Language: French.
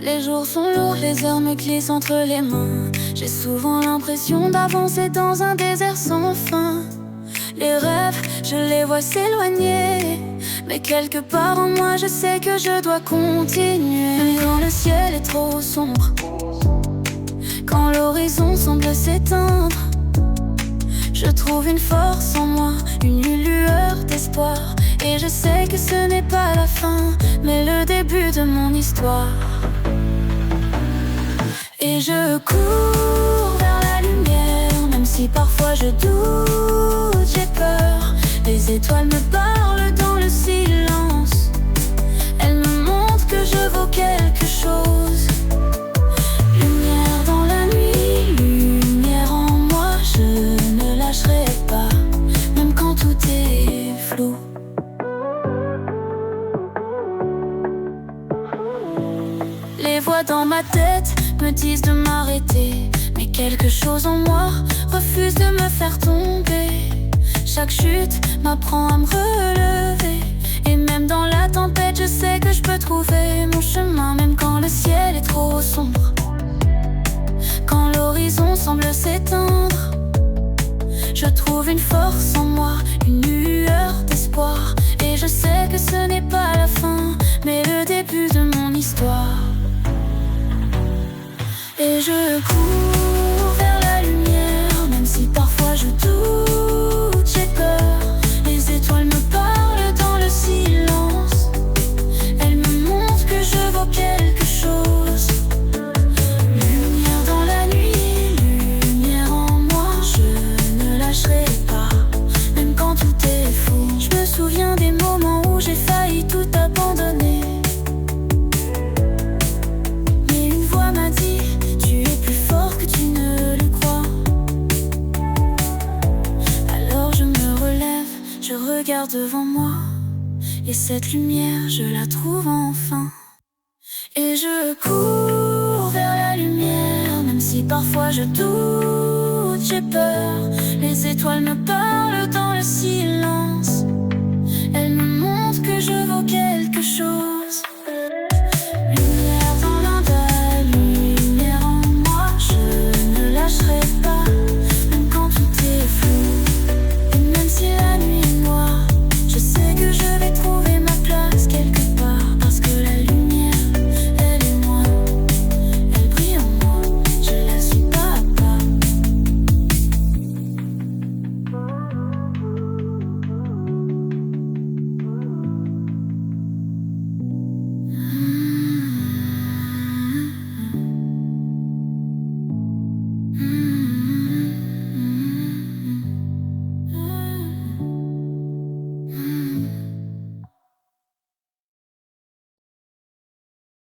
Les jours sont lourds, les heures me glissent entre les mains. J'ai souvent l'impression d'avancer dans un désert sans fin. Les rêves, je les vois s'éloigner, mais quelque part en moi je sais que je dois continuer. Même quand le ciel est trop sombre, quand l'horizon semble s'éteindre, je trouve une force en moi, une lueur d'espoir. Et je sais que ce n'est pas la fin, mais le début de mon histoire. Et je cours vers la lumière, même si parfois je doute, j'ai peur. Les étoiles me parlent dans le silence, elles me montrent que je vaux quelque chose. Lumière dans la nuit, lumière en moi, je ne lâcherai pas, même quand tout est flou. Les voix dans ma tête me disent de m'arrêter, mais quelque chose en moi refuse de me faire tomber. Chaque chute m'apprend à me relever, et même dans la tempête je sais que je peux trouver mon chemin. Même quand le ciel est trop sombre, quand l'horizon semble s'éteindre, je trouve une force en moi, une lueur d'espoir. Et je sais que ce n'est pas la fin, mais le début de mon histoire. Et je cours vers la lumière, même si parfois je doute, j'ai peur. Les étoiles me parlent dans le silence, elles me montrent que je vaux quelque chose. Lumière dans la nuit, lumière en moi, je ne lâcherai pas, même quand tout est fou. Je me souviens des moments où j'ai failli tout abandonner, mais une voix m'a dit: tu es plus fort que tu ne le crois. Alors je me relève, je regarde devant moi, et cette lumière, je la trouve enfin. Et je cours vers la lumière, même si parfois je doute, j'ai peur. Les étoiles me parlent dans le silence, elles me montrent que je vaux quelque chose. Lumière dans l'indal, lumière en moi, je ne lâcherai pas, même quand tout est flou. Et même si la nuit est noire, je sais que je vais trouver ma place quelque part. Parce que la lumière, elle est moi, elle brille en moi, je la suis pas à pas.